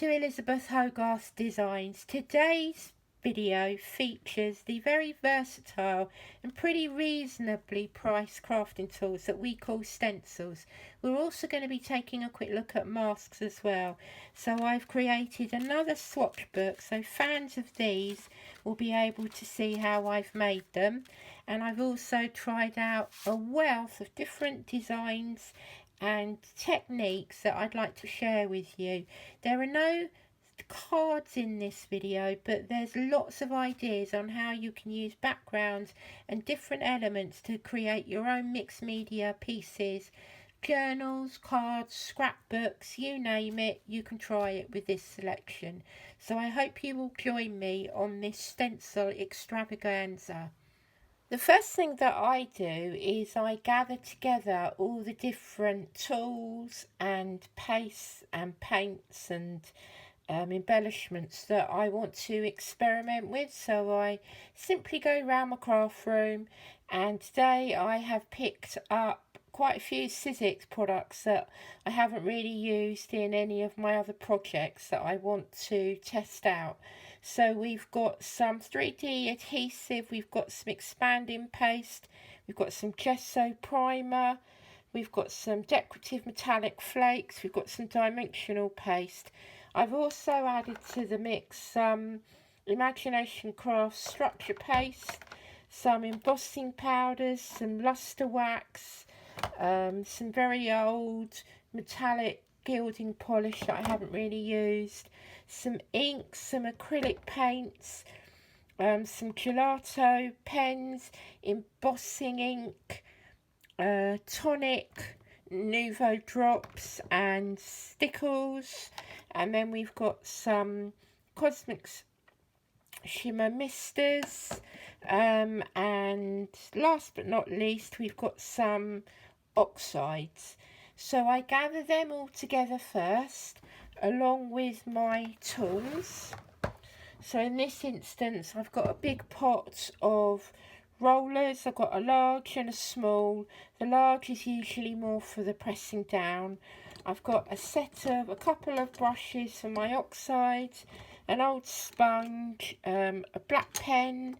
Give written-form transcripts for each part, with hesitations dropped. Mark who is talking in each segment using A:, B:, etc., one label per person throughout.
A: to Elisabeth Hogarth's Designs. Today's video features the very versatile and pretty reasonably priced crafting tools that we call stencils. We're also going to be taking a quick look at masks as well. So I've created another swatch book, so fans of these will be able to see how I've made them. And I've also tried out a wealth of different designs and techniques that I'd like to share with you. There are no cards in this video, but there's lots of ideas on how you can use backgrounds and different elements to create your own mixed media pieces, journals, cards, scrapbooks, you name it, you can try it with this selection. So I hope you will join me on this stencil extravaganza. The first thing that I do is I gather together all the different tools and pastes and paints and embellishments that I want to experiment with. So I simply go around my craft room, and today I have picked up quite a few Sizzix products that I haven't really used in any of my other projects that I want to test out. So we've got some 3D adhesive, we've got some expanding paste, we've got some Gesso Primer, we've got some decorative metallic flakes, we've got some dimensional paste. I've also added to the mix some Imagination Crafts structure paste, some embossing powders, some luster wax, some very old metallic gilding polish that I haven't really used, some inks, some acrylic paints, some gelato pens, embossing ink, tonic, Nouveau drops and stickles, and then we've got some Cosmic shimmer misters, and last but not least we've got some oxides. So I gather them all together first along with my tools. So in this instance I've got a big pot of rollers. I've got a large and a small. The large is usually more for the pressing down. I've got a couple of brushes for my oxides, an old sponge, a black pen,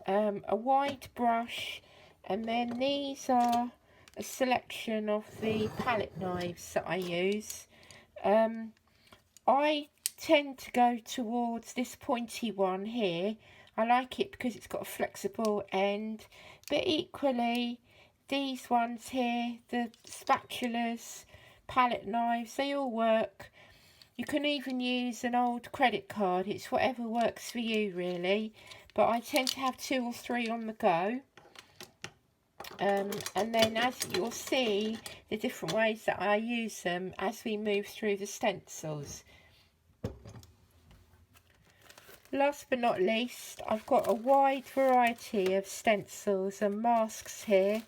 A: a wide brush, and then these are a selection of the palette knives that I use. I tend to go towards this pointy one here. I like it because it's got a flexible end, but equally these ones here, the spatulas, palette knives, they all work. You can even use an old credit card, it's whatever works for you really, but I tend to have 2 or 3 on the go. And then as you'll see the different ways that I use them as we move through the stencils. Last but not least, I've got a wide variety of stencils and masks here.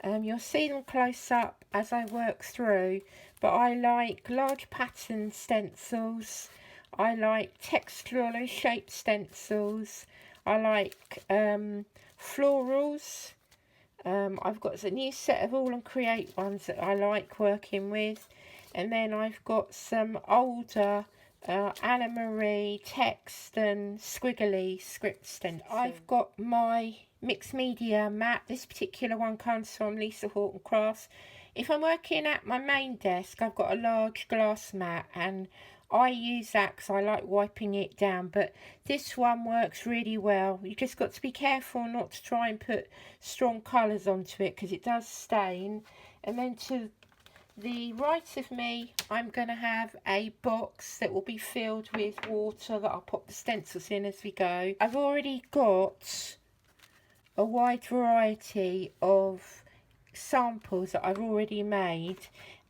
A: You'll see them close up as I work through, but I like large pattern stencils, I like textural and shaped stencils, I like florals. I've got a new set of All and Create ones that I like working with, and then I've got some older Anna Marie text and squiggly script stencils. I've got my mixed media mat. This particular one comes from Lisa Horton Crafts. If I'm working at my main desk, I've got a large glass mat, and I use that because I like wiping it down, but this one works really well. You just got to be careful not to try and put strong colours onto it because it does stain. And then to the right of me, I'm going to have a box that will be filled with water that I'll pop the stencils in as we go. I've already got a wide variety of samples that I've already made,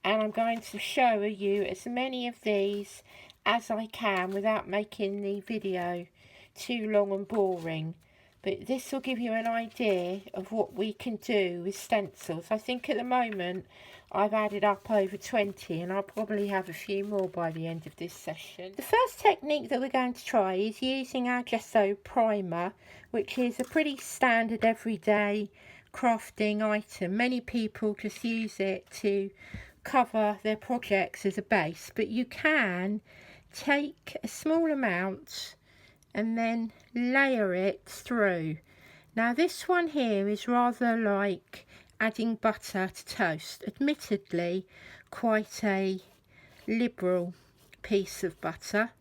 A: and I'm going to show you as many of these as I can without making the video too long and boring. But this will give you an idea of what we can do with stencils. I think at the moment I've added up over 20, and I'll probably have a few more by the end of this session. The first technique that we're going to try is using our Gesso Primer, which is a pretty standard everyday crafting item. Many people just use it to cover their projects as a base, but you can take a small amount and then layer it through. Now this one here is rather like adding butter to toast. Admittedly, quite a liberal piece of butter,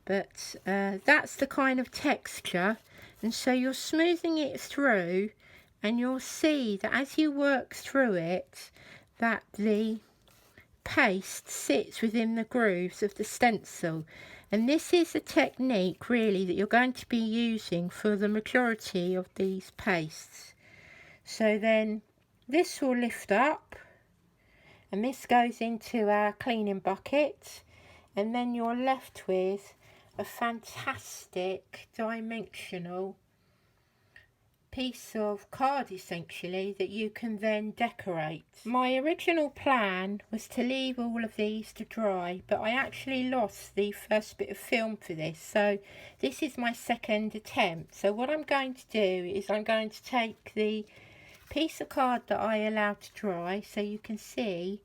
A: but that's the kind of texture, and so you're smoothing it through, and you'll see that as you work through it, that the paste sits within the grooves of the stencil. And this is a technique really that you're going to be using for the majority of these pastes. So then this will lift up, and this goes into our cleaning bucket, and then you're left with a fantastic dimensional piece of card essentially that you can then decorate. My original plan was to leave all of these to dry, but I actually lost the first bit of film for this, so this is my second attempt. So what I'm going to do is I'm going to take the piece of card that I allowed to dry, so you can see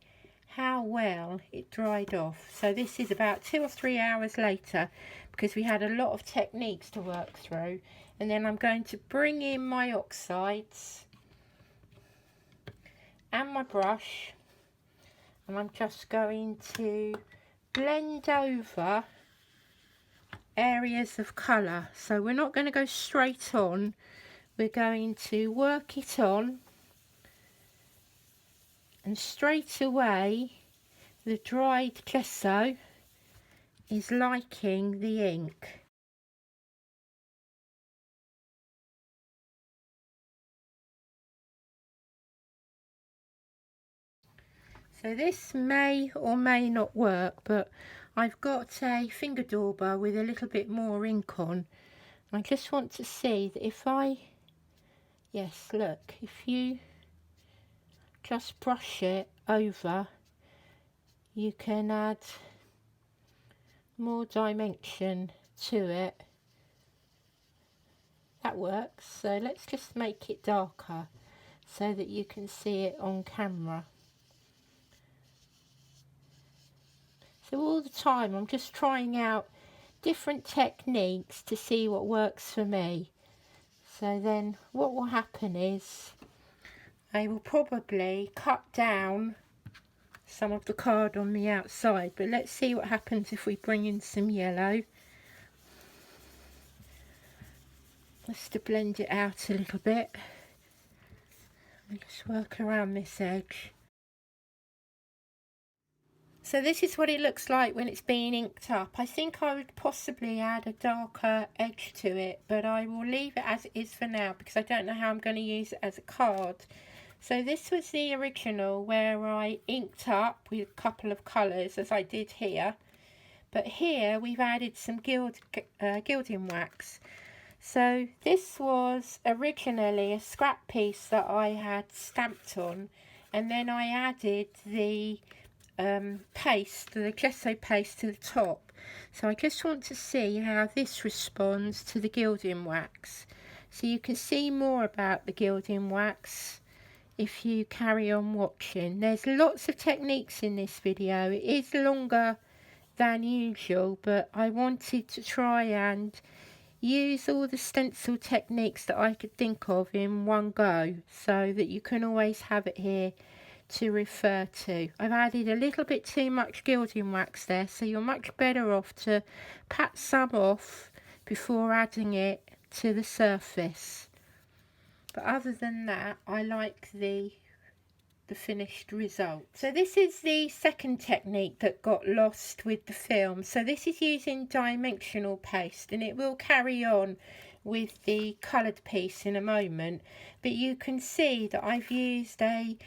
A: how well it dried off. So this is about 2 or 3 hours later, because we had a lot of techniques to work through. And then I'm going to bring in my oxides and my brush, and I'm just going to blend over areas of colour. So we're not going to go straight on, we're going to work it on, and straight away the dried gesso is liking the ink. So this may or may not work, but I've got a finger dauber with a little bit more ink on. I just want to see that if I, yes, look, if you just brush it over, you can add more dimension to it. That works. So let's just make it darker so that you can see it on camera. So all the time I'm just trying out different techniques to see what works for me. So then what will happen is I will probably cut down some of the card on the outside, but let's see what happens if we bring in some yellow. Just to blend it out a little bit. I'll just work around this edge. So this is what it looks like when it's being inked up. I think I would possibly add a darker edge to it, but I will leave it as it is for now because I don't know how I'm going to use it as a card. So this was the original where I inked up with a couple of colours as I did here. But here we've added some gilding wax. So this was originally a scrap piece that I had stamped on, and then I added the paste, the gesso paste to the top. So I just want to see how this responds to the gilding wax. So you can see more about the gilding wax if you carry on watching. There's lots of techniques in this video. It is longer than usual, but I wanted to try and use all the stencil techniques that I could think of in one go, so that you can always have it here to refer to. I've added a little bit too much gilding wax there, so you're much better off to pat some off before adding it to the surface. But other than that, I like the finished result. So this is the second technique that got lost with the film. So this is using dimensional paste, and it will carry on with the coloured piece in a moment. But you can see that I've used a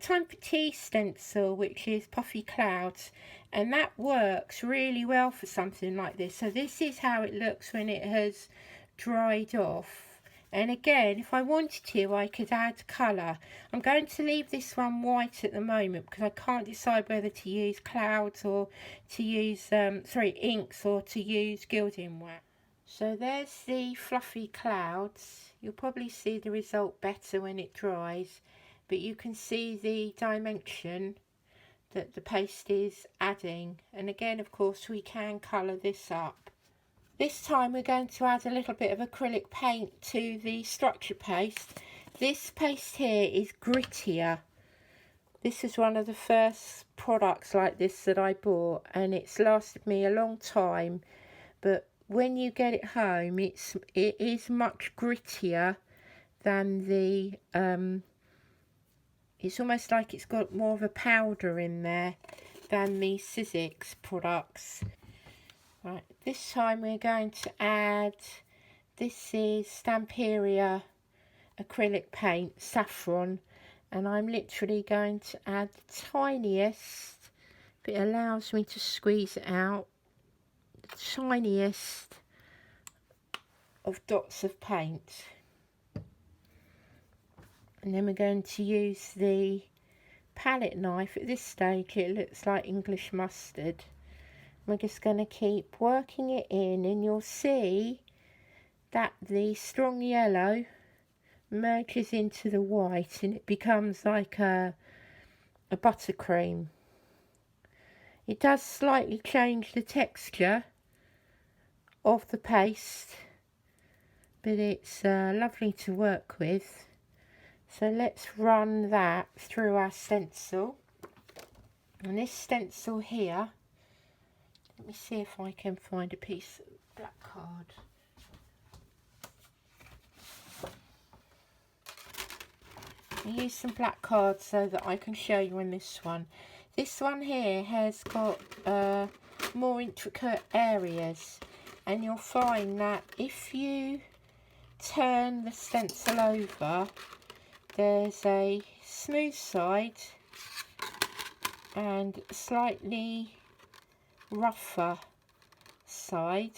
A: Time for Tea stencil, which is Puffy Clouds, and that works really well for something like this. So this is how it looks when it has dried off. And again, if I wanted to, I could add colour. I'm going to leave this one white at the moment because I can't decide whether to use clouds or to use inks or to use gilding wax. So there's the fluffy clouds. You'll probably see the result better when it dries, but you can see the dimension that the paste is adding. And again, of course, we can colour this up. This time we're going to add a little bit of acrylic paint to the structure paste. This paste here is grittier. This is one of the first products like this that I bought, and it's lasted me a long time, but when you get it home it is much grittier than the it's almost like it's got more of a powder in there than the Sizzix products. Right, this time we're going to add, this is Stamperia acrylic paint, saffron, and I'm literally going to add the tiniest, if it allows me to squeeze it out, the tiniest of dots of paint. And then we're going to use the palette knife. At this stage it looks like English mustard. We're just going to keep working it in, and you'll see that the strong yellow merges into the white and it becomes like a buttercream. It does slightly change the texture of the paste, but it's lovely to work with. So let's run that through our stencil. And this stencil here, let me see if I can find a piece of black card. I use some black cards so that I can show you on this one. This one here has got more intricate areas, and you'll find that if you turn the stencil over, there's a smooth side and slightly rougher side.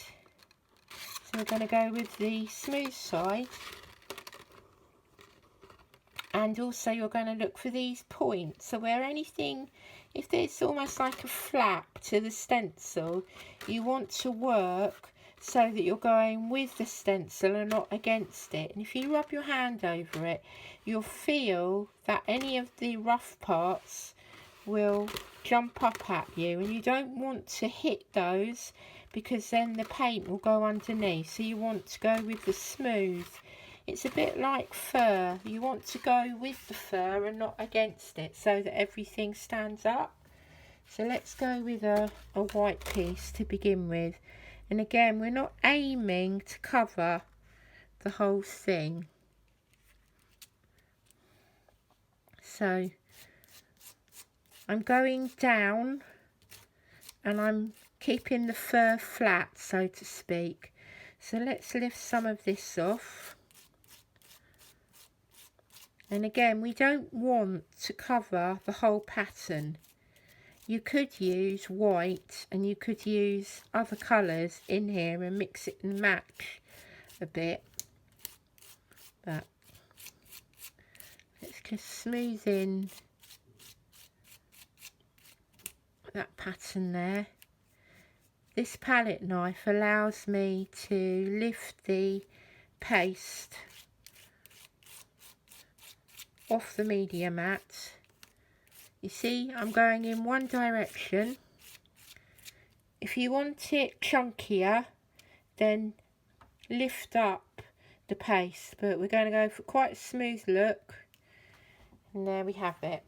A: So we're going to go with the smooth side, and also you're going to look for these points. So where anything, if there's almost like a flap to the stencil, you want to work so that you're going with the stencil and not against it. And if you rub your hand over it, you'll feel that any of the rough parts will jump up at you, and you don't want to hit those because then the paint will go underneath. So you want to go with the smooth. It's a bit like fur. You want to go with the fur and not against it so that everything stands up. So let's go with a white piece to begin with. And again, we're not aiming to cover the whole thing. So I'm going down and I'm keeping the fur flat, so to speak. So let's lift some of this off. And again, we don't want to cover the whole pattern. You could use white and you could use other colours in here and mix it and match a bit. But let's just smooth in that pattern there. This palette knife allows me to lift the paste off the media mat. You see, I'm going in one direction. If you want it chunkier, then lift up the paste, but we're going to go for quite a smooth look. And there we have it.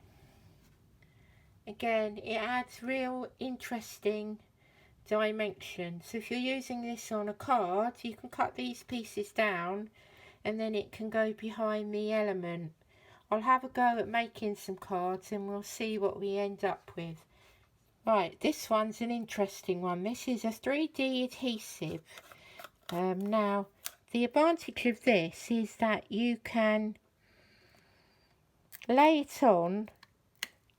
A: Again, it adds real interesting dimension. So if you're using this on a card, you can cut these pieces down and then it can go behind the element. I'll have a go at making some cards and we'll see what we end up with. Right, this one's an interesting one. This is a 3D adhesive. Now, the advantage of this is that you can lay it on,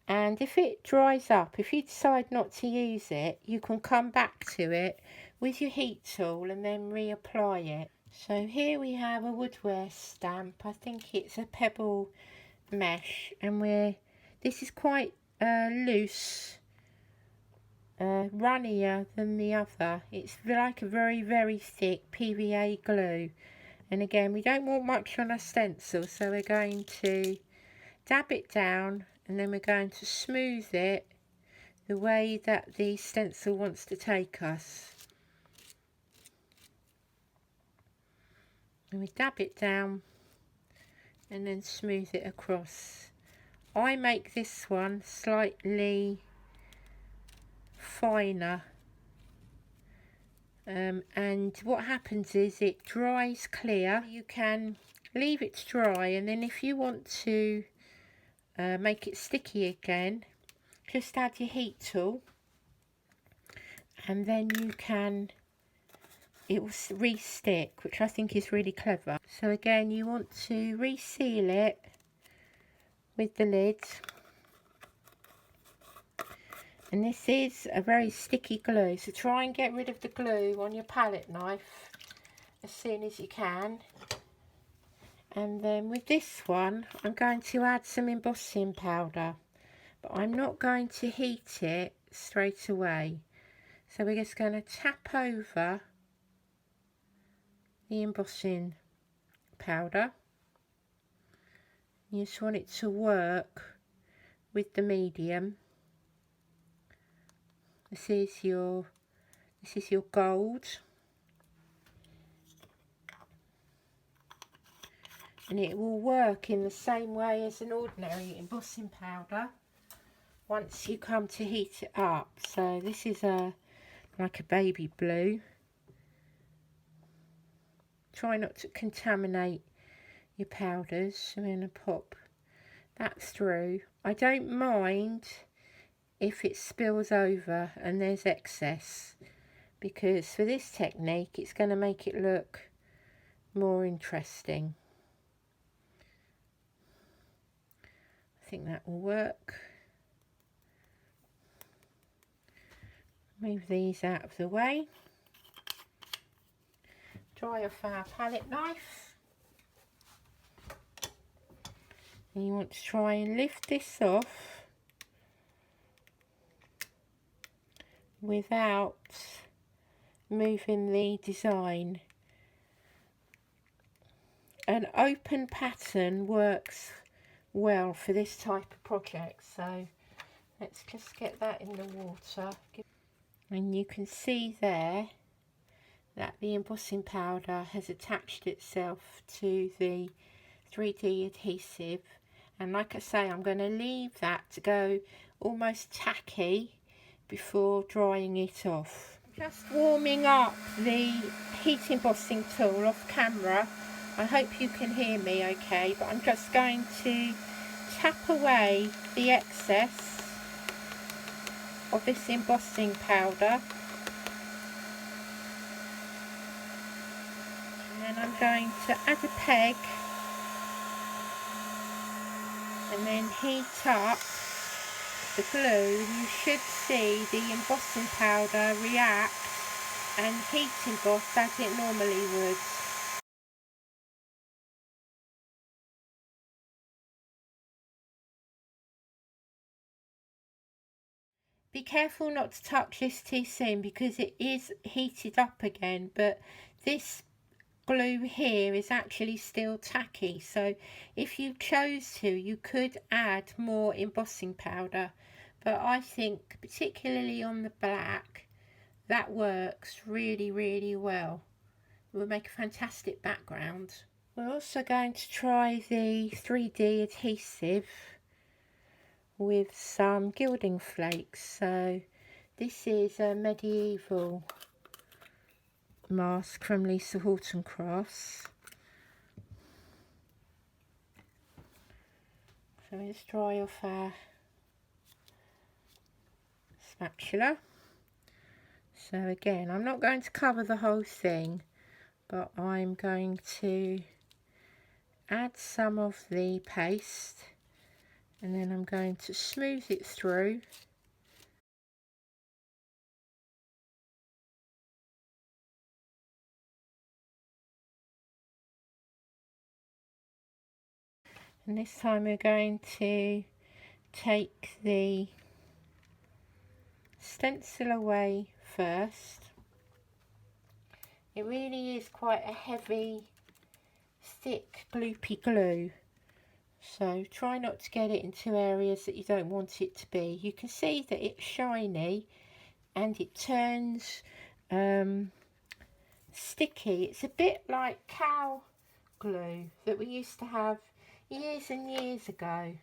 A: and if it dries up, if you decide not to use it, you can come back to it with your heat tool and then reapply it. So here we have a woodware stamp. I think it's a pebble mesh, and this is quite loose, runnier than the other. It's like a very thick PVA glue, and again, we don't want much on our stencil, so we're going to dab it down and then we're going to smooth it the way that the stencil wants to take us. And we dab it down and then smooth it across. I make this one slightly finer, and what happens is it dries clear. You can leave it to dry, and then if you want to make it sticky again, just add your heat tool, and then you can, it will re-stick, which I think is really clever. So again, you want to reseal it with the lid, and this is a very sticky glue, so try and get rid of the glue on your palette knife as soon as you can. And then with this one, I'm going to add some embossing powder, but I'm not going to heat it straight away. So we're just going to tap over the embossing powder. You just want it to work with the medium. This is your gold, and it will work in the same way as an ordinary embossing powder once you come to heat it up. So this is like a baby blue. Try not to contaminate your powders. I'm going to pop that through. I don't mind if it spills over and there's excess, because for this technique it's going to make it look more interesting. I think that will work. Move these out of the way. Dry off our palette knife. And you want to try and lift this off without moving the design. An open pattern works well for this type of project, so let's just get that in the water. And you can see there that the embossing powder has attached itself to the 3D adhesive, and like I say, I'm going to leave that to go almost tacky before drying it off. Just warming up the heat embossing tool off camera. I hope you can hear me okay, but I'm just going to tap away the excess of this embossing powder, and then I'm going to add a peg and then heat up the glue. You should see the embossing powder react and heat emboss as it normally would. Be careful not to touch this too soon because it is heated up again, but this glue here is actually still tacky, so if you chose to, you could add more embossing powder, but I think particularly on the black that works really well. It will make a fantastic background. We're also going to try the 3D adhesive with some gilding flakes. So this is a medieval mask from Lisa Horton Crafts. So let's dry off our spatula. So again, I'm not going to cover the whole thing, but I'm going to add some of the paste, and then I'm going to smooth it through. And this time we're going to take the stencil away first. It really is quite a heavy, thick, gloopy glue. So try not to get it into areas that you don't want it to be. You can see that it's shiny and it turns sticky. It's a bit like cow glue that we used to have years and years ago.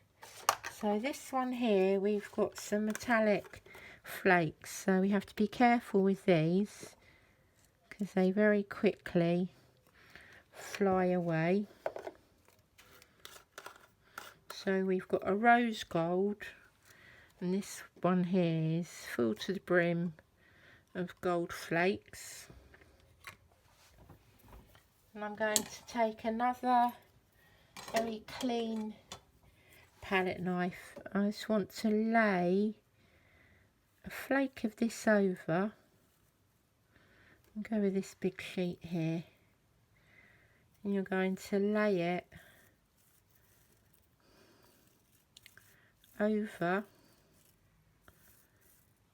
A: So this one here, we've got some metallic flakes, so we have to be careful with these because they very quickly fly away. So we've got a rose gold, and this one here is full to the brim of gold flakes. And I'm going to take another very clean palette knife. I just want to lay a flake of this over and go with this big sheet here, and you're going to lay it over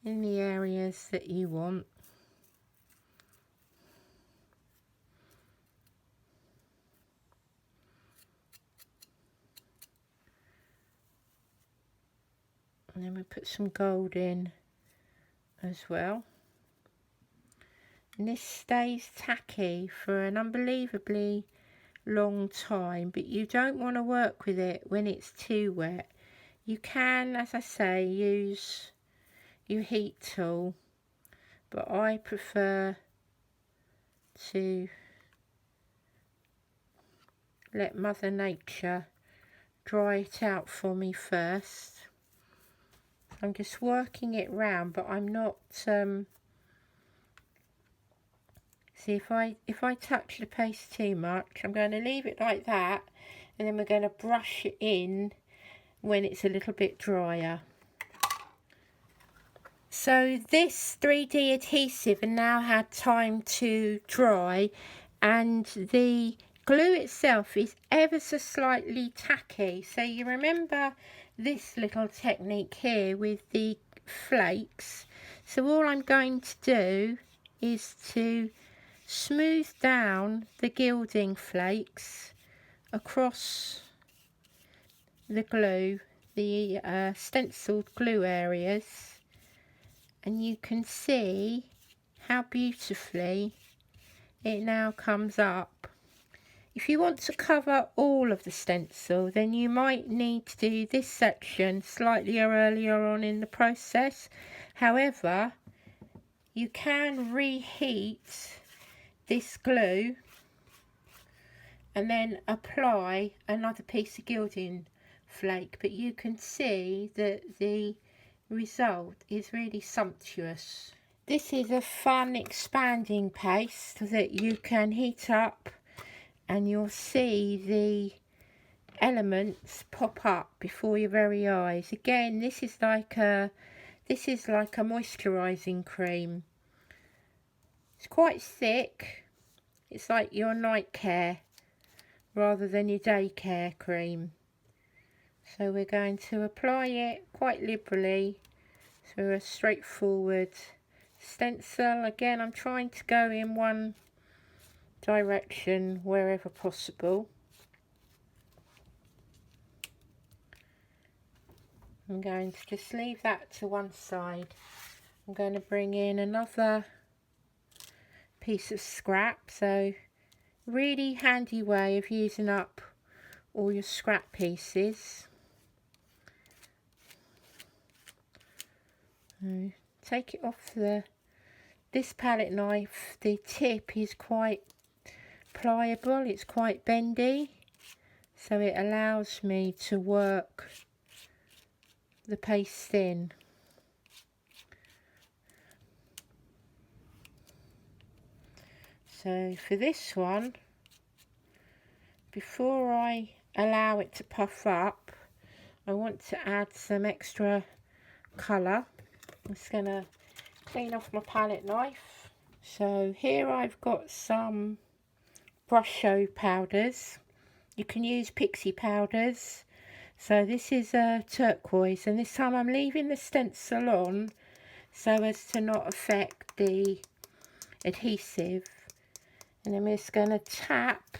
A: in the areas that you want. And then we put some gold in as well. And this stays tacky for an unbelievably long time, but you don't want to work with it when it's too wet. You can, as I say, use your heat tool, but I prefer to let Mother Nature dry it out for me first. I'm just working it round, but I'm not see, if I touch the paste too much, I'm going to leave it like that, and then we're going to brush it in when it's a little bit drier. So this 3D adhesive has now had time to dry, and the glue itself is ever so slightly tacky. So you remember this little technique here with the flakes. So all I'm going to do is to smooth down the gilding flakes across the glue, the stenciled glue areas, and you can see how beautifully it now comes up. If you want to cover all of the stencil, then you might need to do this section slightly earlier on in the process. However, you can reheat this glue and then apply another piece of gilding flake, but you can see that the result is really sumptuous. This is a fun expanding paste that you can heat up, and you'll see the elements pop up before your very eyes. Again, this is like a moisturising cream. It's quite thick. It's like your night care rather than your day care cream. So we're going to apply it quite liberally through a straightforward stencil. Again, I'm trying to go in one direction wherever possible. I'm going to just leave that to one side. I'm going to bring in another piece of scrap. So really handy way of using up all your scrap pieces. Take it off this palette knife. The tip is quite pliable, it's quite bendy, so it allows me to work the paste in. So for this one, before I allow it to puff up, I want to add some extra colour. I'm just going to clean off my palette knife. So here I've got some brush show powders. You can use pixie powders. So this is a turquoise, and this time I'm leaving the stencil on so as to not affect the adhesive. And I'm just going to tap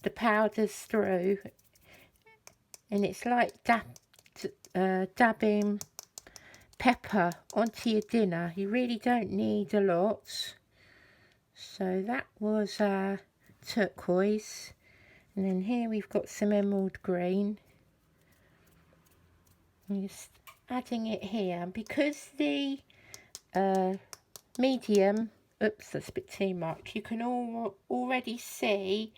A: the powders through, and it's like dabbing pepper onto your dinner. You really don't need a lot. So that was turquoise, and then here we've got some emerald green. I'm just adding it here, and because the medium, oops, that's a bit too much, you can already see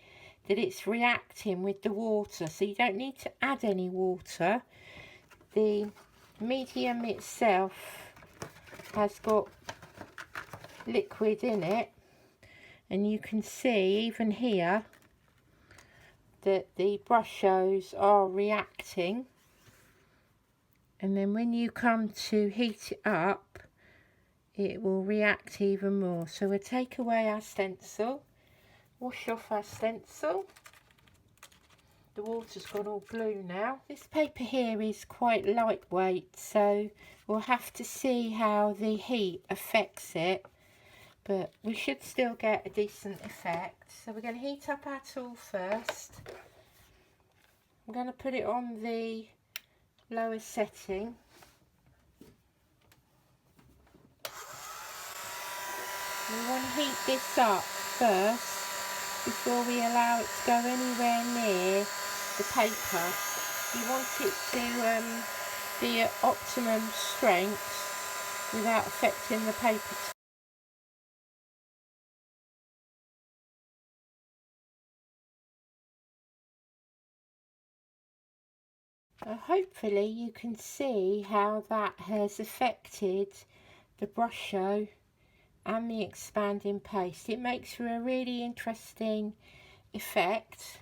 A: that it's reacting with the water, so you don't need to add any water. The medium itself has got liquid in it, and you can see even here that the brushes are reacting, and then when you come to heat it up, it will react even more. So we'll take away our stencil, wash off our stencil. The water's gone all blue now. This paper here is quite lightweight, so we'll have to see how the heat affects it, but we should still get a decent effect. So we're going to heat up our tool first. I'm going to put it on the lowest setting. We want to heat this up first before we allow it to go anywhere near the paper. You want it to be at optimum strength without affecting the paper. Hopefully you can see how that has affected the brush show and the expanding paste. It makes for a really interesting effect.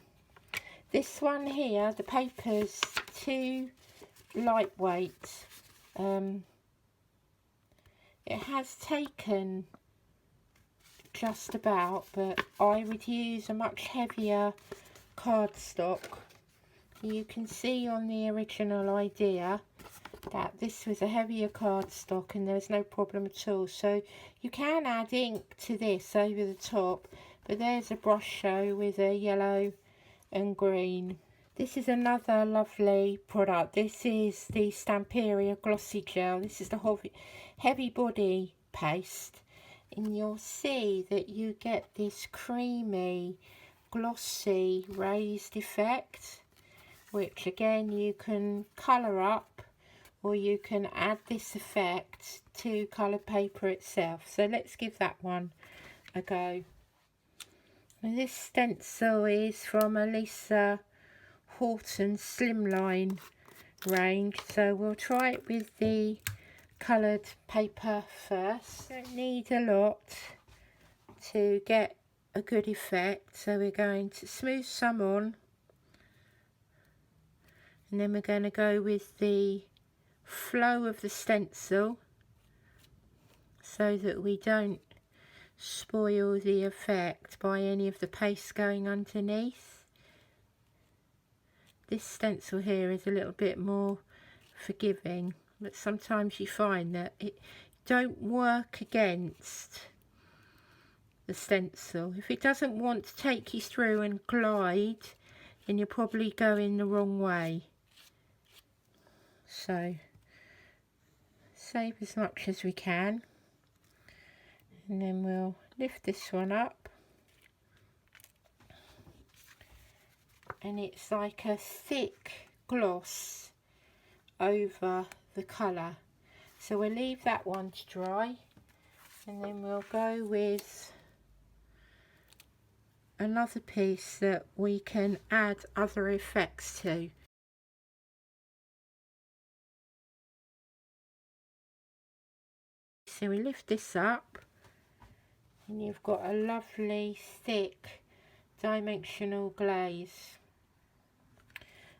A: This one here, the paper's too lightweight. It has taken just about, but I would use a much heavier cardstock. You can see on the original idea that this was a heavier cardstock and there was no problem at all. So you can add ink to this over the top, but there's a brush show with a yellow and green. This is another lovely product. This is the Stamperia Glossy Gel. This is the heavy body paste, and you'll see that you get this creamy, glossy, raised effect, which again you can colour up, or you can add this effect to coloured paper itself. So let's give that one a go. And this stencil is from Elisabeth Slimline range, so we'll try it with the coloured paper first. Don't need a lot to get a good effect, so we're going to smooth some on, and then we're going to go with the flow of the stencil so that we don't spoil the effect by any of the paste going underneath. This stencil here is a little bit more forgiving, but sometimes you find that it don't work against the stencil. If it doesn't want to take you through and glide, then you're probably going the wrong way. So save as much as we can, and then we'll lift this one up, and it's like a thick gloss over the colour. So we'll leave that one to dry, and then we'll go with another piece that we can add other effects to. So we lift this up, and you've got a lovely thick dimensional glaze.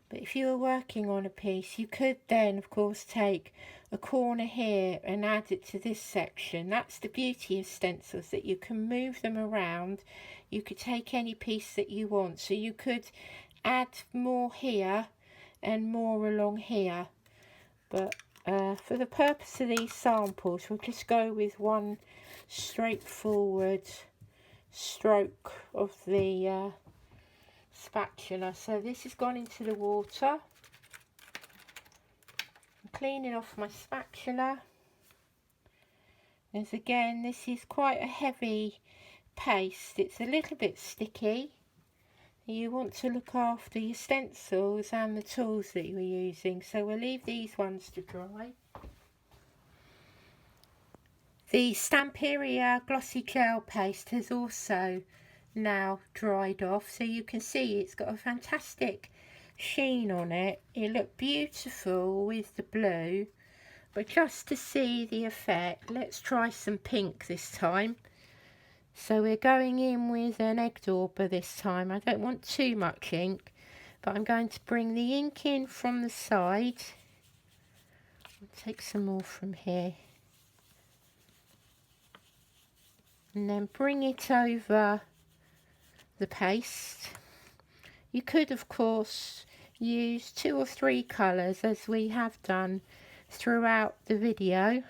A: But if you were working on a piece, you could then of course take a corner here and add it to this section. That's the beauty of stencils, that you can move them around. You could take any piece that you want, so you could add more here and more along here. But for the purpose of these samples, we'll just go with one straightforward stroke of the spatula. So this has gone into the water. I'm cleaning off my spatula. As again, this is quite a heavy paste. It's a little bit sticky. You want to look after your stencils and the tools that you're using, so we'll leave these ones to dry. The Stamperia glossy gel paste has also now dried off, so you can see it's got a fantastic sheen on it. It looked beautiful with the blue, but just to see the effect, let's try some pink this time. So we're going in with an egg dauber this time. I don't want too much ink, but I'm going to bring the ink in from the side. I'll take some more from here. And then bring it over the paste. You could, of course, use 2 or 3 colours, as we have done throughout the video.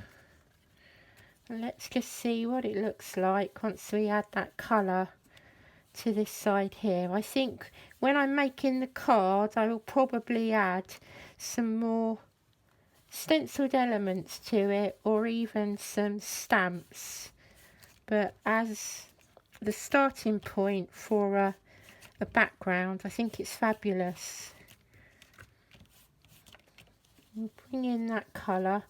A: And let's just see what it looks like once we add that colour to this side here. I think when I'm making the card, I will probably add some more stenciled elements to it, or even some stamps. But as the starting point for a background, I think it's fabulous. And bring in that colour.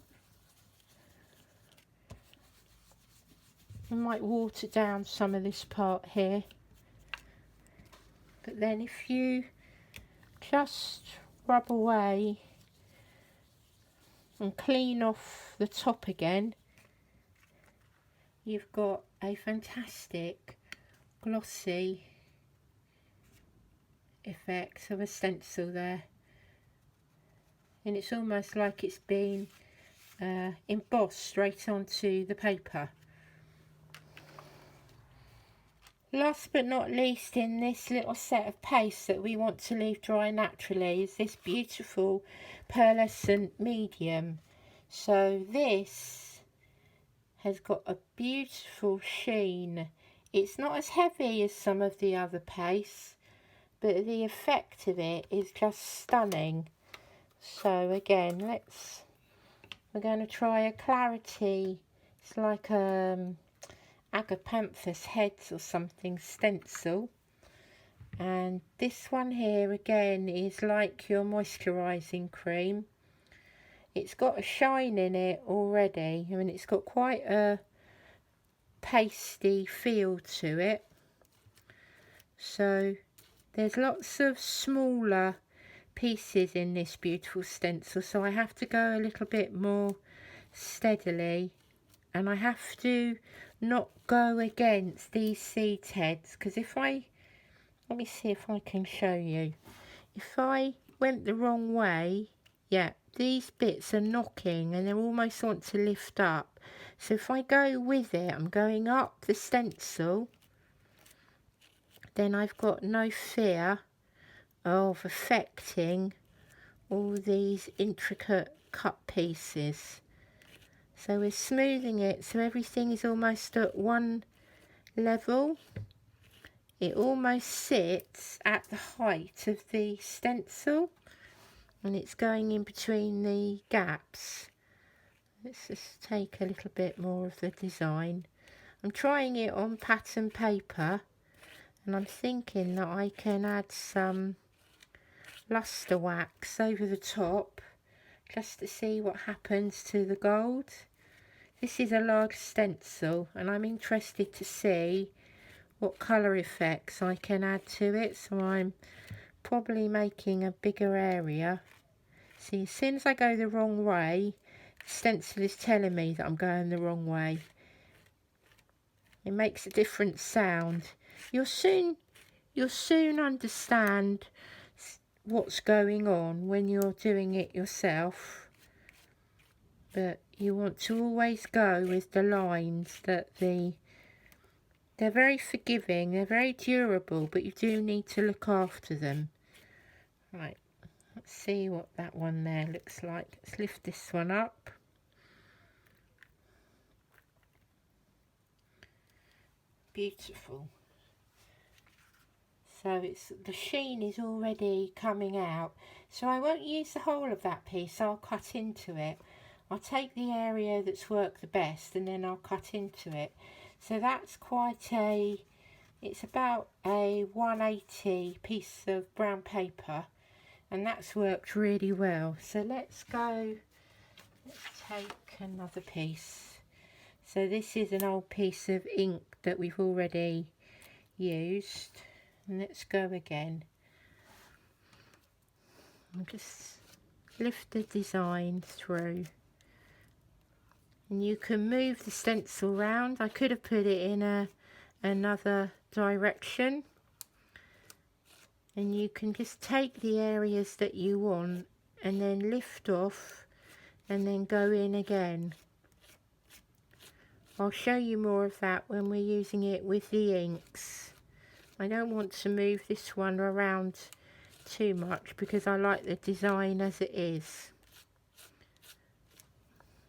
A: I might water down some of this part here, but then if you just rub away and clean off the top again, you've got a fantastic glossy effect of a stencil there, and it's almost like it's been embossed straight onto the paper. Last but not least, in this little set of paste that we want to leave dry naturally, is this beautiful pearlescent medium. So this has got a beautiful sheen. It's not as heavy as some of the other pastes, but the effect of it is just stunning. So again, we're going to try a clarity. It's like Agapanthus heads or something stencil, and this one here again is like your moisturising cream. It's got a shine in it already. I mean, it's got quite a pasty feel to it. So there's lots of smaller pieces in this beautiful stencil, so I have to go a little bit more steadily, and I have to not go against these seed heads, because if let me see if I can show you. If I went the wrong way, yeah, these bits are knocking and they almost want to lift up. So if I go with it, I'm going up the stencil, then I've got no fear of affecting all these intricate cut pieces. So we're smoothing it so everything is almost at one level. It almost sits at the height of the stencil, and it's going in between the gaps. Let's just take a little bit more of the design. I'm trying it on pattern paper, and I'm thinking that I can add some luster wax over the top just to see what happens to the gold. This is a large stencil, and I'm interested to see what colour effects I can add to it, so I'm probably making a bigger area. See, as soon as I go the wrong way, the stencil is telling me that I'm going the wrong way. It makes a different sound. You'll soon understand what's going on when you're doing it yourself, but you want to always go with the lines that they're very forgiving, they're very durable, but you do need to look after them. Right, let's see what that one there looks like. Let's lift this one up. Beautiful. So the sheen is already coming out. So I won't use the whole of that piece, I'll cut into it. I'll take the area that's worked the best and then I'll cut into it. So that's it's about a 180 piece of brown paper, and that's worked really well. So let's take another piece. So this is an old piece of ink that we've already used, and let's go again. And just lift the design through, and you can move the stencil round. I could have put it in another direction, and you can just take the areas that you want and then lift off and then go in again. I'll show you more of that when we're using it with the inks. I don't want to move this one around too much because I like the design as it is.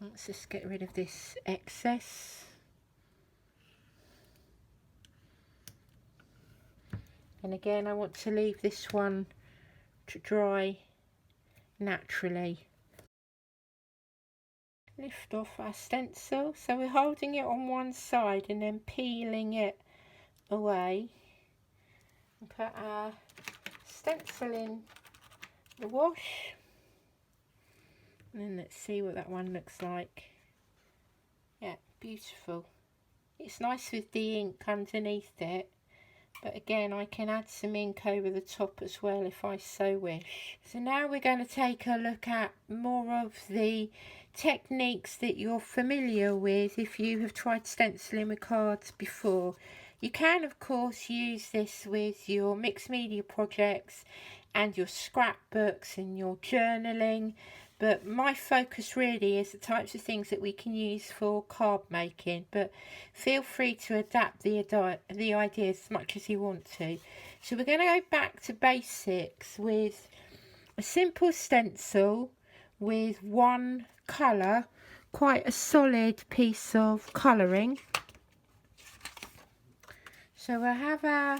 A: Let's just get rid of this excess. And again, I want to leave this one to dry naturally. Lift off our stencil. So we're holding it on one side and then peeling it away. And put our stencil in the wash. And then let's see what that one looks like. Yeah, beautiful. It's nice with the ink underneath it. But again, I can add some ink over the top as well if I so wish. So now we're going to take a look at more of the techniques that you're familiar with if you have tried stenciling with cards before. You can of course use this with your mixed media projects and your scrapbooks and your journaling. But my focus really is the types of things that we can use for card making. But feel free to adapt the ideas as much as you want to. So we're going to go back to basics with a simple stencil with one colour, quite a solid piece of colouring. So we'll have our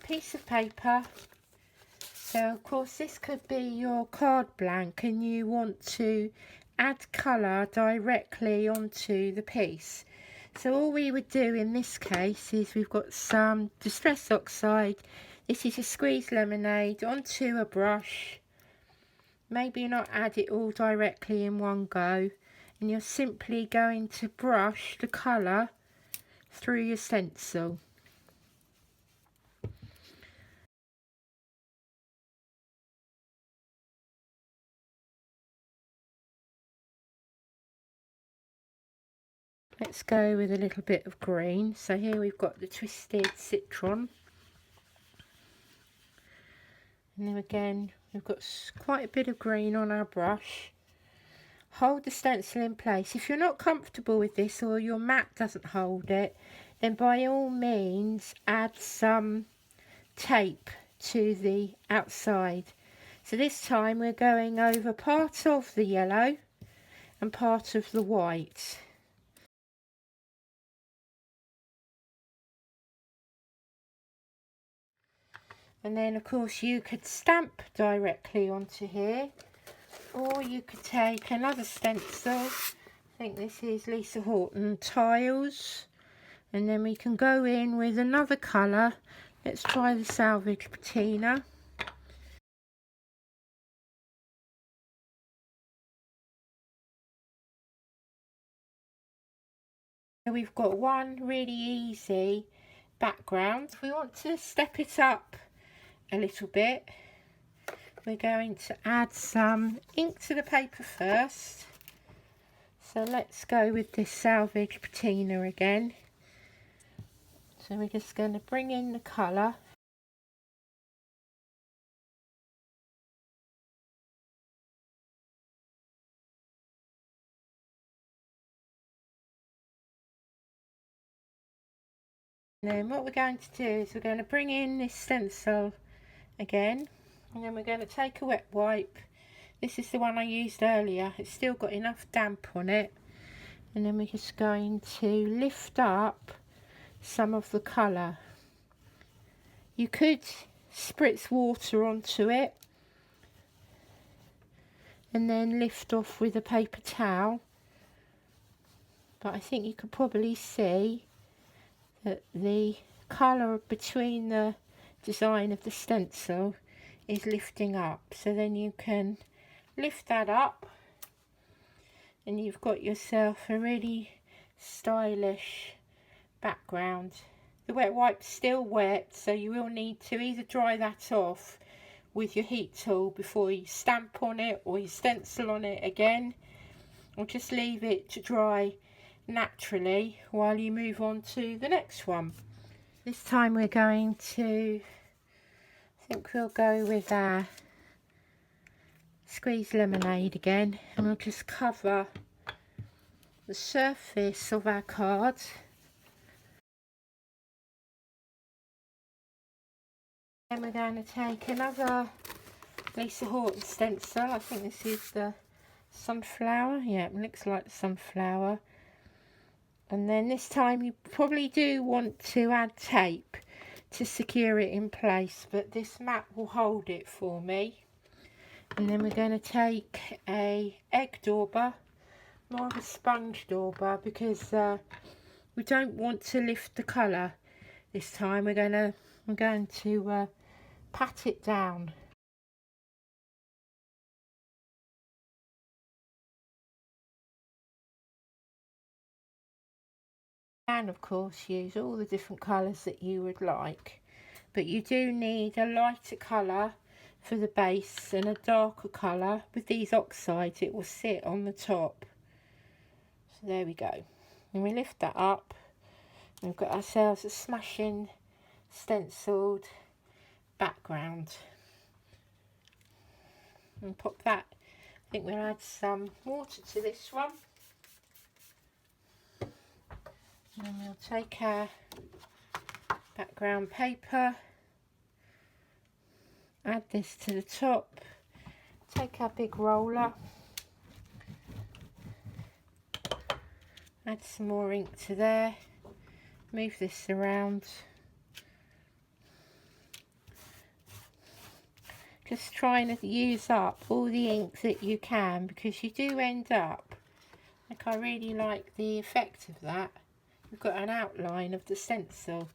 A: piece of paper. So of course this could be your card blank and you want to add colour directly onto the piece. So all we would do in this case is we've got some Distress Oxide. This is a squeezed lemonade onto a brush. Maybe not add it all directly in one go. And you're simply going to brush the colour through your stencil. Let's go with a little bit of green. So here we've got the Twisted Citron. And then again, we've got quite a bit of green on our brush. Hold the stencil in place. If you're not comfortable with this or your mat doesn't hold it, then by all means add some tape to the outside. So this time we're going over part of the yellow and part of the white. And then of course you could stamp directly onto here, or you could take another stencil. I think this is Lisa Horton Tiles, and then we can go in with another colour. Let's try the Salvage Patina. We've got one really easy background. If we want to step it up a little bit, we're going to add some ink to the paper first. So let's go with this Salvage Patina again. So we're just going to bring in the colour. And then what we're going to do is we're going to bring in this stencil again, and then we're going to take a wet wipe. This is the one I used earlier. It's still got enough damp on it, and then we're just going to lift up some of the colour. You could spritz water onto it and then lift off with a paper towel, but I think you could probably see that the colour between the design of the stencil is lifting up. So then you can lift that up and you've got yourself a really stylish background. The wet wipe's still wet, so you will need to either dry that off with your heat tool before you stamp on it or you stencil on it again, or just leave it to dry naturally while you move on to the next one. This time we're going to, I think we'll go with our squeeze lemonade again, and we'll just cover the surface of our card. Then we're going to take another Lisa Horton stencil. I think this is the sunflower. Yeah, it looks like the sunflower. And then this time you probably do want to add tape to secure it in place, but this mat will hold it for me. And then we're going to take a egg dauber, more of a sponge dauber, because we don't want to lift the colour this time. I'm going to pat it down. And of course use all the different colours that you would like, but you do need a lighter colour for the base and a darker colour. With these oxides it will sit on the top. So there we go, and we lift that up and we've got ourselves a smashing stenciled background. And pop that, I think we'll add some water to this one. And we'll take our background paper, add this to the top, take our big roller, add some more ink to there, move this around. Just trying to use up all the ink that you can, because you do end up, like, I really like the effect of that. We've got an outline of the stencil.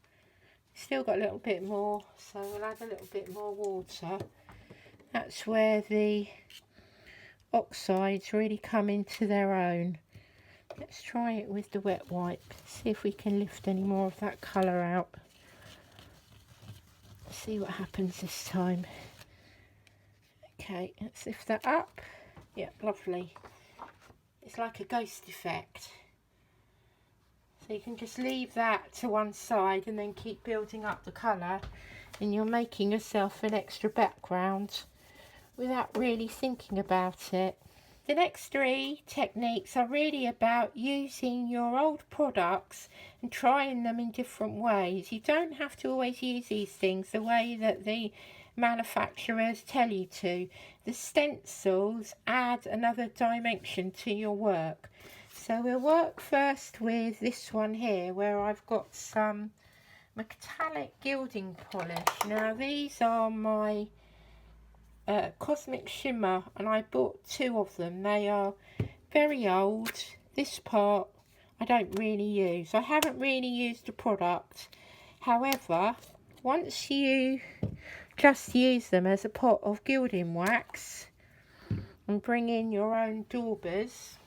A: Still got a little bit more, so we'll add a little bit more water. That's where the oxides really come into their own. Let's try it with the wet wipe, see if we can lift any more of that colour out. See what happens this time. Okay, let's lift that up. Yeah, lovely. It's like a ghost effect. So you can just leave that to one side and then keep building up the colour, and you're making yourself an extra background without really thinking about it. The next three techniques are really about using your old products and trying them in different ways. You don't have to always use these things the way that the manufacturers tell you to. The stencils add another dimension to your work. So we'll work first with this one here, where I've got some metallic gilding polish. Now these are my Cosmic Shimmer, and I bought 2 of them. They are very old. This part I don't really use. I haven't really used the product. However, once you just use them as a pot of gilding wax and bring in your own daubers,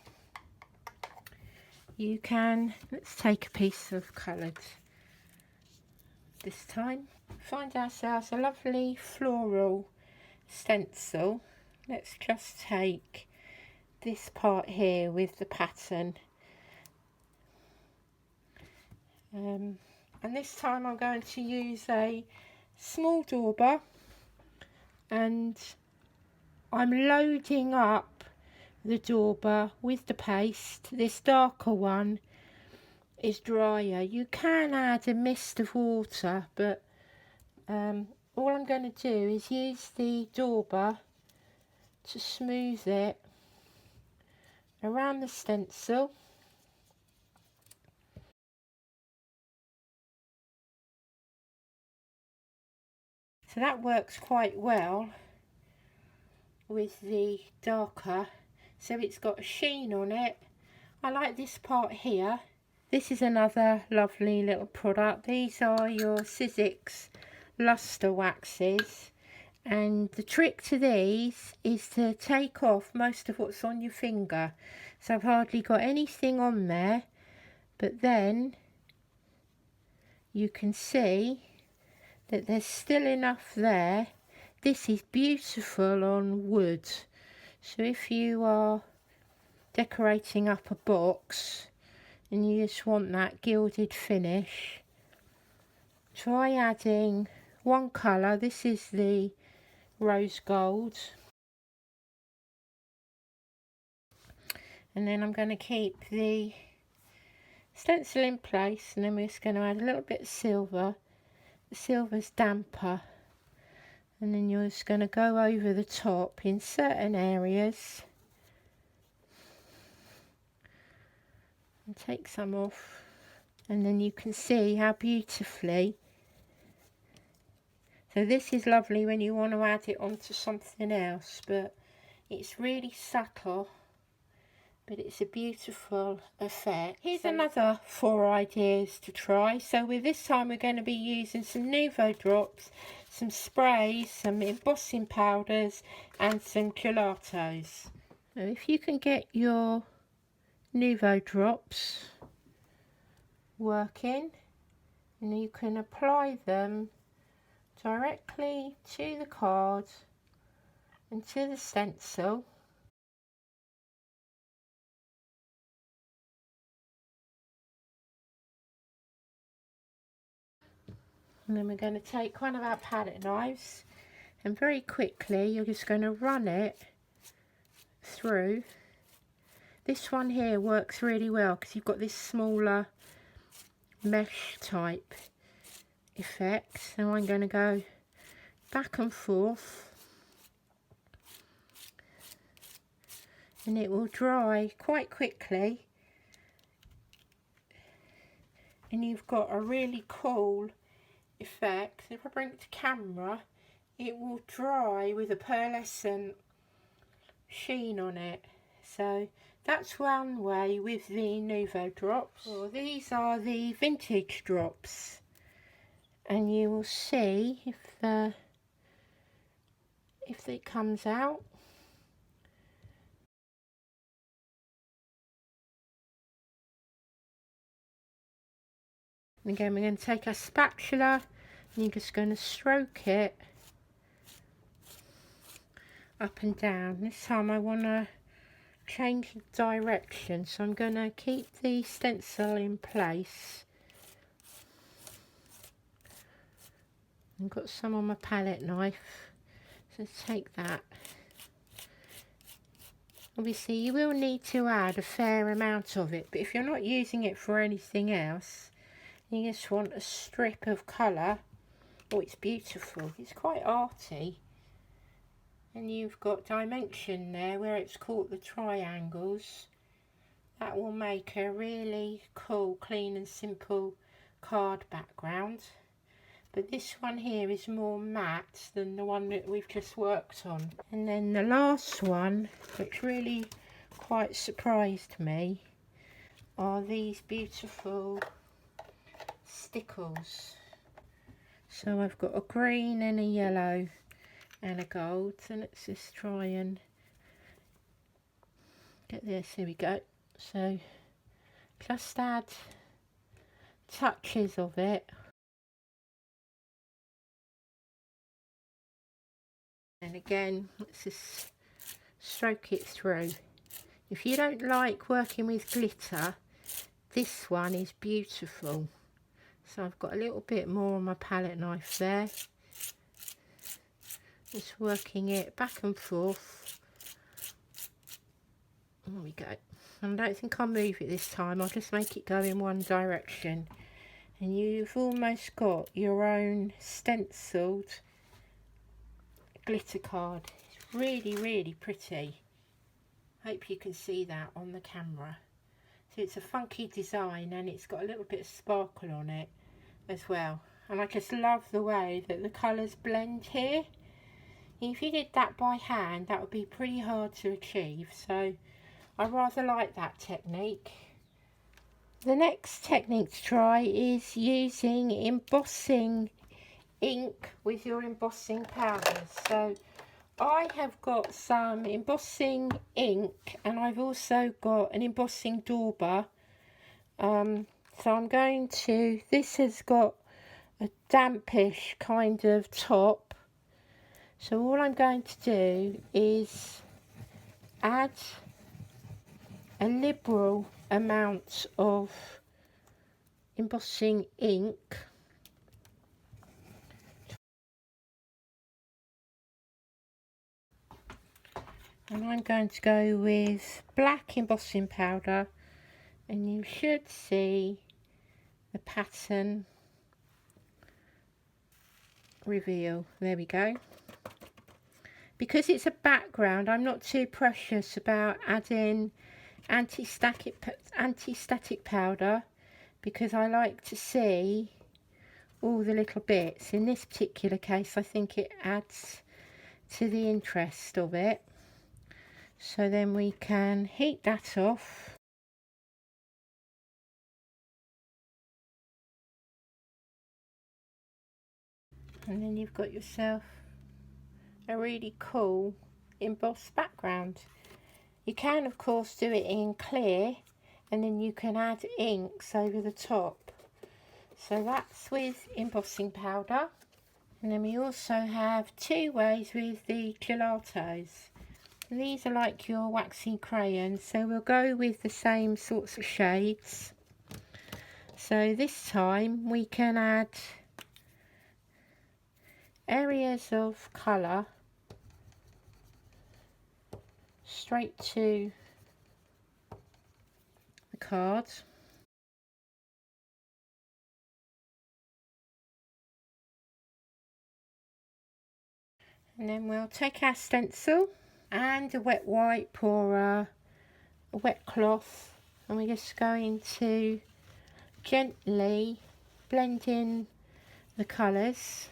A: you can, let's take a piece of coloured this time, find ourselves a lovely floral stencil. Let's just take this part here with the pattern, and this time I'm going to use a small dauber, and I'm loading up the dauber with the paste. This darker one is drier. You can add a mist of water, but all I'm going to do is use the dauber to smooth it around the stencil. So that works quite well with the darker, so it's got a sheen on it. I like this part here. This is another lovely little product. These are your Sizzix luster waxes, and the trick to these is to take off most of what's on your finger. So I've hardly got anything on there, but then you can see that there's still enough there. This is beautiful on wood, so if you are decorating up a box and you just want that gilded finish, try adding one colour. This is the rose gold, and then I'm going to keep the stencil in place, and then we're just going to add a little bit of silver. The silver's damper, and then you're just going to go over the top in certain areas and take some off, and then you can see how beautifully. So this is lovely when you want to add it onto something else, but it's really subtle, but it's a beautiful effect. Here's another 4 ideas to try. So with this time we're going to be using some Nouveau drops, some sprays, some embossing powders and some gelatos. So if you can get your Nouveau drops working, and you can apply them directly to the card and to the stencil. And then we're going to take one of our palette knives, and very quickly you're just going to run it through. This one here works really well because you've got this smaller mesh type effect. So I'm going to go back and forth, and it will dry quite quickly, and you've got a really cool effect. If I bring it to camera, it will dry with a pearlescent sheen on it. So that's one way with the Nouveau drops. Well, these are the vintage drops, and you will see if it comes out. And again, we're going to take our spatula, and you're just going to stroke it up and down. This time I want to change the direction, so I'm going to keep the stencil in place. I've got some on my palette knife, so take that. Obviously you will need to add a fair amount of it, but if you're not using it for anything else, you just want a strip of colour. Oh, it's beautiful. It's quite arty. And you've got dimension there where it's caught the triangles. That will make a really cool, clean and simple card background. But this one here is more matte than the one that we've just worked on. And then the last one, which really quite surprised me, are these beautiful stickles. So I've got a green and a yellow and a gold, so let's just try and get this. Here we go. So just add touches of it, and again let's just stroke it through. If you don't like working with glitter, this one is beautiful. So I've got a little bit more on my palette knife there, just working it back and forth. There we go. I don't think I'll move it this time, I'll just make it go in one direction, and you've almost got your own stenciled glitter card. It's really, really pretty. Hope you can see that on the camera. So it's a funky design, and it's got a little bit of sparkle on it as well. and I just love the way that the colours blend here. If you did that by hand, that would be pretty hard to achieve, so I rather like that technique. The next technique to try is using embossing ink with your embossing powders. So I have got some embossing ink, and I've also got an embossing dauber. So I'm going to, this has got a dampish kind of top. So all I'm going to do is add a liberal amount of embossing ink. And I'm going to go with black embossing powder, and you should see the pattern reveal. There we go. Because it's a background, I'm not too precious about adding anti-static powder, because I like to see all the little bits. In this particular case, I think it adds to the interest of it. So then we can heat that off. And then you've got yourself a really cool embossed background. You can of course do it in clear, and then you can add inks over the top. So that's with embossing powder. And then we also have two ways with the gelatos. These are like your waxy crayons, so we'll go with the same sorts of shades. So this time we can add areas of colour straight to the cards. And then we'll take our stencil and a wet wipe or a wet cloth, and we're just going to gently blend in the colours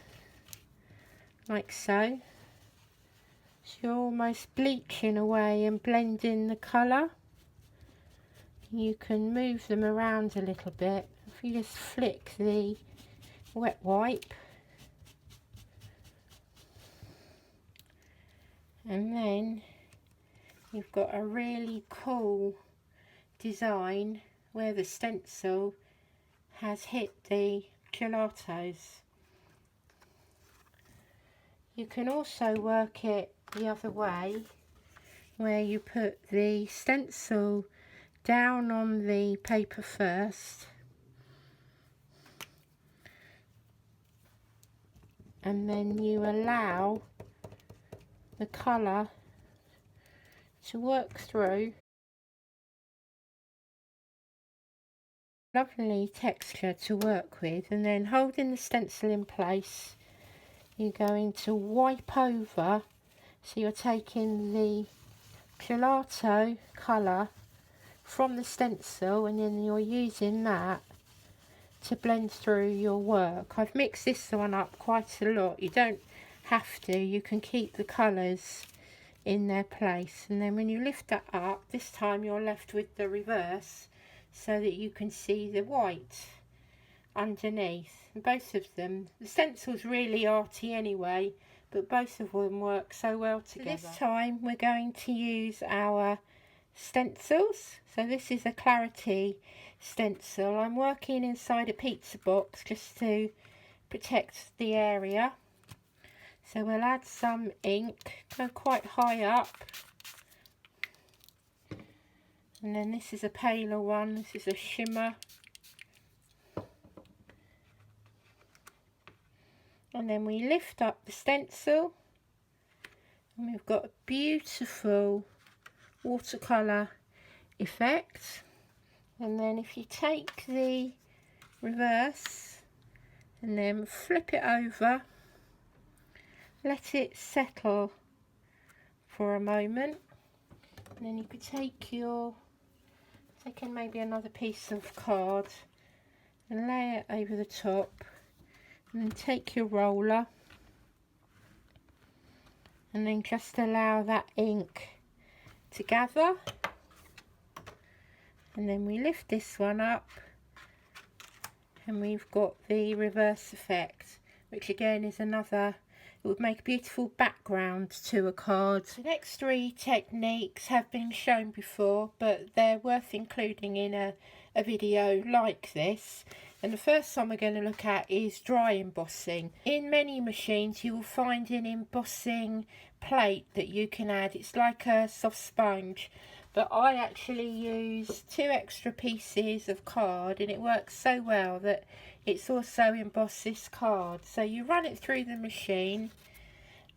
A: like so. So you're almost bleaching away and blending the colour. You can move them around a little bit. If you just flick the wet wipe, and then you've got a really cool design where the stencil has hit the gelatos. You can also work it the other way, where you put the stencil down on the paper first, and then you allow the colour to work through. Lovely texture to work with, and then holding the stencil in place, you're going to wipe over, so you're taking the gelato colour from the stencil, and then you're using that to blend through your work. I've mixed this one up quite a lot. You don't have to, you can keep the colours in their place. And then when you lift that up, this time you're left with the reverse, so that you can see the white underneath. And both of them, the stencil's really arty anyway, but both of them work so well together. So this time we're going to use our stencils. So this is a clarity stencil. I'm working inside a pizza box just to protect the area. So we'll add some ink, go quite high up. And then this is a paler one, this is a shimmer. And then we lift up the stencil, and we've got a beautiful watercolour effect. And then if you take the reverse and then flip it over, let it settle for a moment, and then you could take maybe another piece of card and lay it over the top, And then take your roller and then just allow that ink to gather. And then we lift this one up and we've got the reverse effect, which again is another, it would make a beautiful background to a card. The next three techniques have been shown before, but they're worth including in a video like this. And the first one we're going to look at is dry embossing. In many machines you will find an embossing plate that you can add. It's like a soft sponge, but I actually use 2 extra pieces of card, and it works so well that it's also embossed this card. So you run it through the machine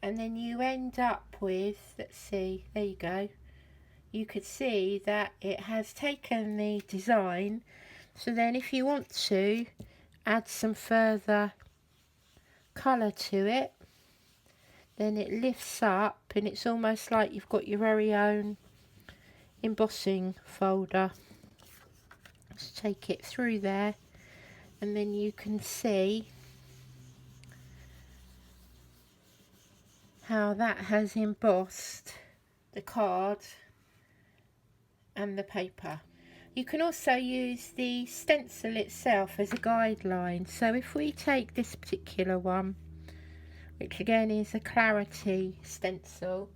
A: and then you end up with, let's see, there you go, you could see that it has taken the design. So then if you want to add some further colour to it, then it lifts up and it's almost like you've got your very own embossing folder. Just take it through there and then you can see how that has embossed the card and the paper. You can also use the stencil itself as a guideline. So if we take this particular one, which again is a clarity stencil,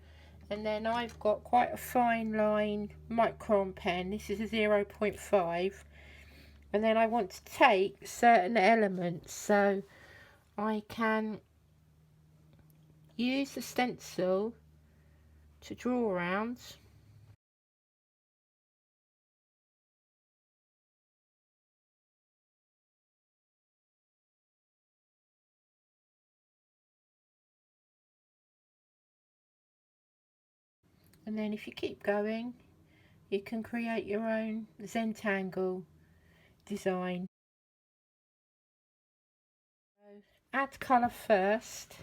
A: and then I've got quite a fine line micron pen, this is a 0.5, and then I want to take certain elements, so I can use the stencil to draw around. And then if you keep going, you can create your own Zentangle design. So add colour first.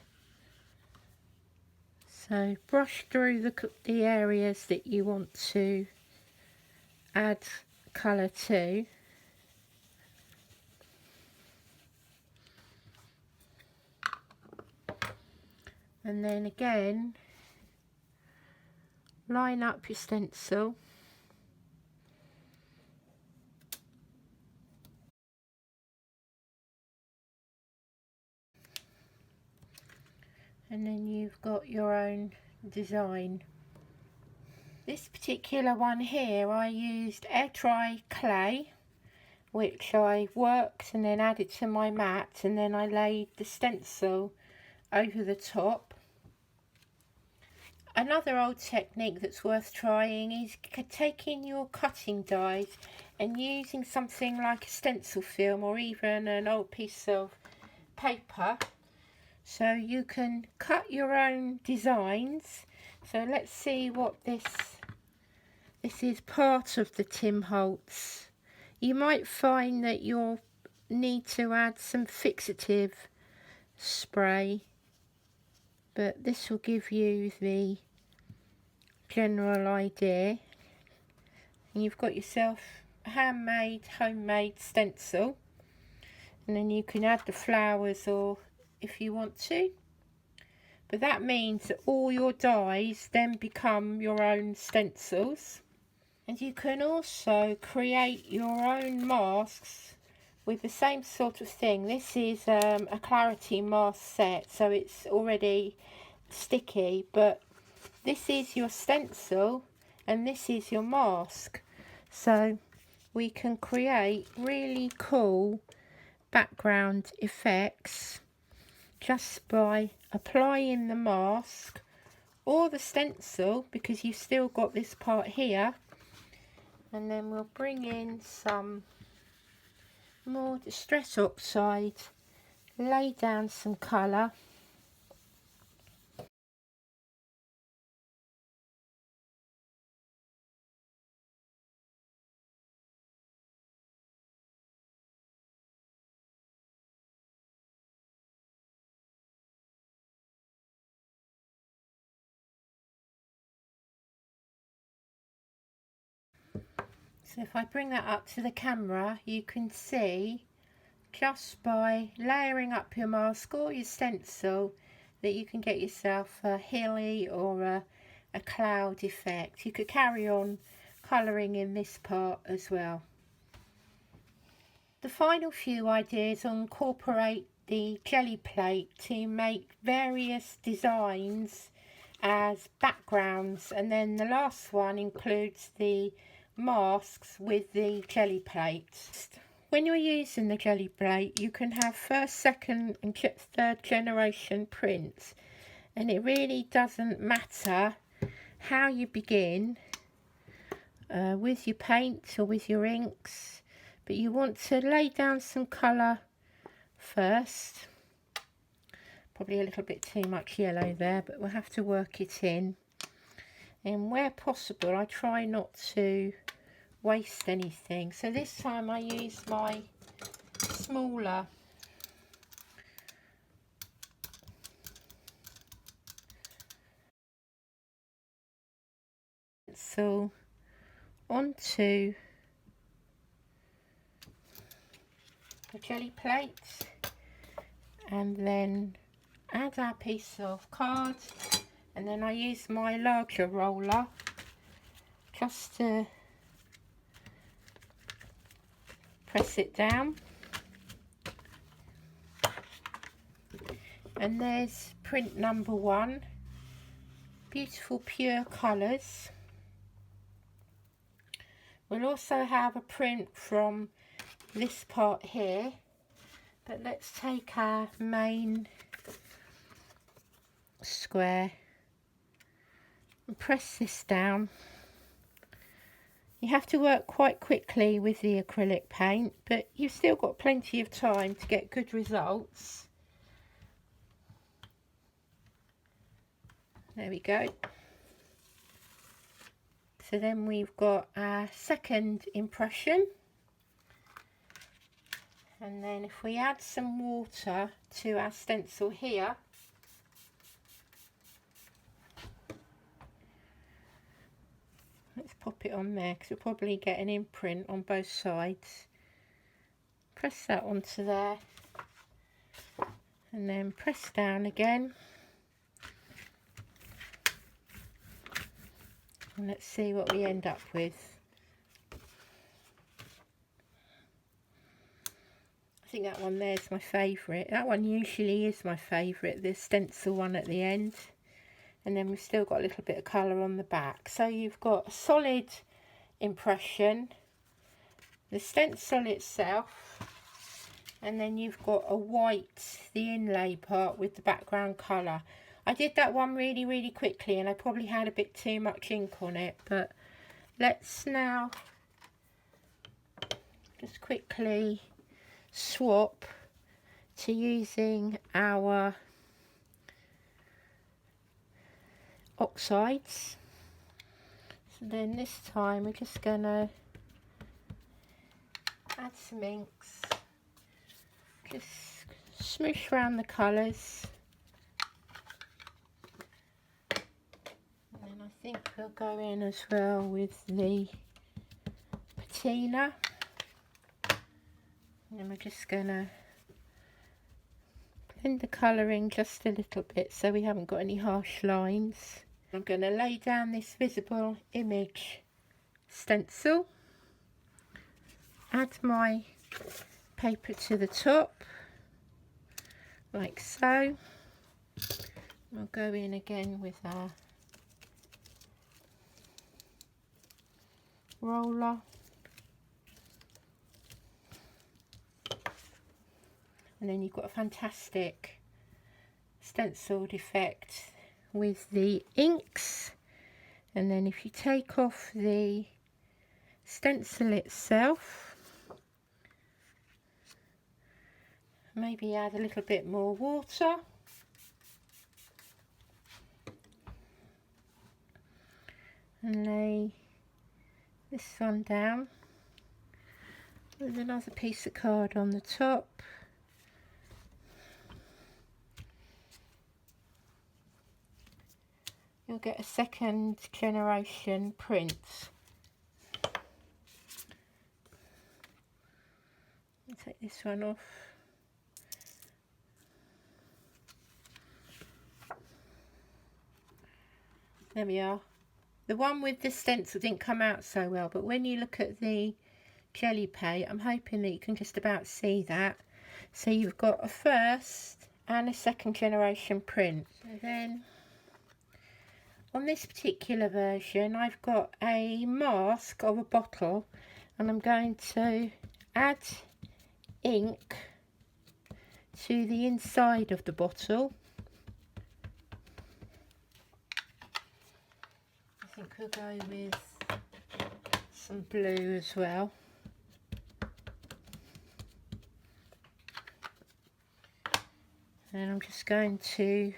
A: So brush through the areas that you want to add colour to. And then again, line up your stencil. And then you've got your own design. This particular one here, I used air dry clay, which I worked and then added to my mat, and then I laid the stencil over the top. Another old technique that's worth trying is taking your cutting dies and using something like a stencil film or even an old piece of paper, so you can cut your own designs. So let's see what this is part of the Tim Holtz. You might find that you'll need to add some fixative spray, but this will give you the general idea. And you've got yourself a homemade stencil, and then you can add the flowers or if you want to, but that means that all your dies then become your own stencils. And you can also create your own masks with the same sort of thing. This is a clarity mask set, so it's already sticky, but this is your stencil and this is your mask. So we can create really cool background effects just by applying the mask or the stencil, because you've still got this part here. And then we'll bring in some more Distress Oxide, lay down some colour. So if I bring that up to the camera, you can see just by layering up your mask or your stencil, that you can get yourself a hilly or a cloud effect. You could carry on colouring in this part as well. The final few ideas incorporate the jelly plate to make various designs as backgrounds, and then the last one includes the masks with the jelly plate. When you're using the jelly plate, you can have first, second and third generation prints, and it really doesn't matter how you begin with your paint or with your inks, but you want to lay down some colour first. Probably a little bit too much yellow there, but we'll have to work it in. And where possible, I try not to waste anything. So this time I use my smaller pencil onto the jelly plate, and then add our piece of card, and then I use my larger roller just to press it down. And there's print number 1, beautiful pure colours. We'll also have a print from this part here, but let's take our main square and press this down. You have to work quite quickly with the acrylic paint, but you've still got plenty of time to get good results. There we go. So then we've got our second impression, and then if we add some water to our stencil here, let's pop it on there because we'll probably get an imprint on both sides. Press that onto there and then press down again. And let's see what we end up with. I think that one there's my favourite. That one usually is my favourite, the stencil one at the end. And then we've still got a little bit of colour on the back. So you've got a solid impression, the stencil itself, and then you've got a white, the inlay part with the background colour. I did that one really quickly and I probably had a bit too much ink on it, but let's now just quickly swap to using our oxides. So then this time we're just gonna add some inks, just smoosh around the colours. And I think we'll go in as well with the patina, and then we're just gonna blend the colour in just a little bit so we haven't got any harsh lines. I'm going to lay down this visible image stencil, add my paper to the top like so. We'll go in again with our roller, and then you've got a fantastic stenciled effect with the inks. And then if you take off the stencil itself, maybe add a little bit more water, and lay this one down with another piece of card on the top. You'll get a second generation print. I'll take this one off. There we are. The one with the stencil didn't come out so well, but when you look at the jelly paint, I'm hoping that you can just about see that. So you've got a first and a second generation print. So then on this particular version, I've got a mask of a bottle, and I'm going to add ink to the inside of the bottle. I think we'll go with some blue as well. And I'm just going to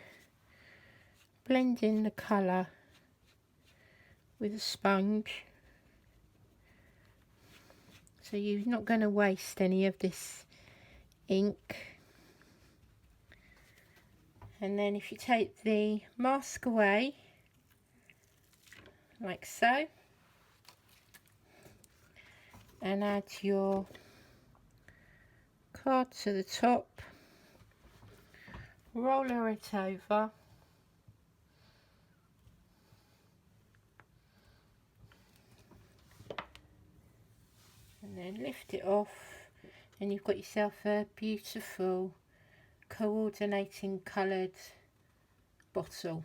A: blend in the colour with a sponge. So you're not going to waste any of this ink. And then if you take the mask away, like so, and add your card to the top, roller it over, and then lift it off, and you've got yourself a beautiful coordinating coloured bottle,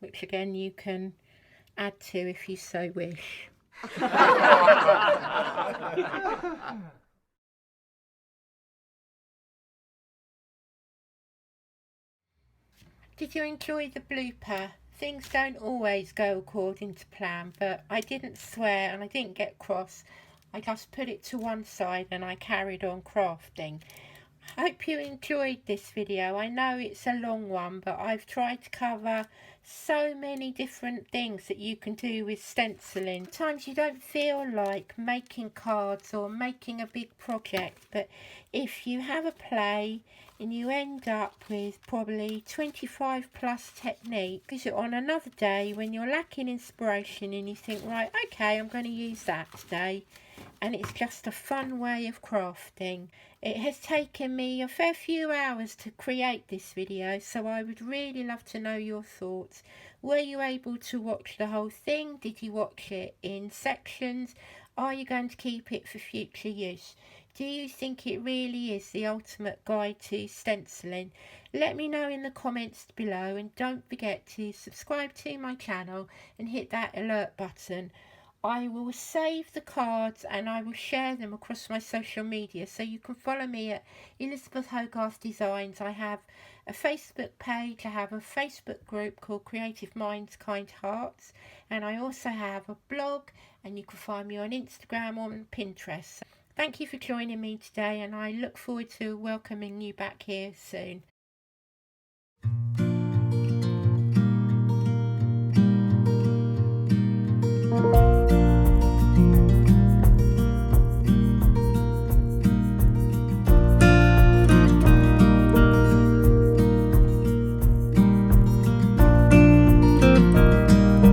A: which again you can add to if you so wish. Did you enjoy the blooper? Things don't always go according to plan, but I didn't swear and I didn't get cross. I just put it to one side and I carried on crafting. Hope you enjoyed this video. I know it's a long one, but I've tried to cover so many different things that you can do with stenciling. Sometimes you don't feel like making cards or making a big project, but if you have a play and you end up with probably 25 plus techniques, use it on another day when you're lacking inspiration and you think, right, okay, I'm going to use that today. And it's just a fun way of crafting. It has taken me a fair few hours to create this video, so I would really love to know your thoughts. Were you able to watch the whole thing? Did you watch it in sections? Are you going to keep it for future use? Do you think it really is the ultimate guide to stenciling? Let me know in the comments below, and don't forget to subscribe to my channel and hit that alert button. I will save the cards and I will share them across my social media, so you can follow me at Elisabeth Hogarth Designs. I have a Facebook page, I have a Facebook group called Creative Minds Kind Hearts, and I also have a blog, and you can find me on Instagram or on Pinterest. Thank you for joining me today, and I look forward to welcoming you back here soon.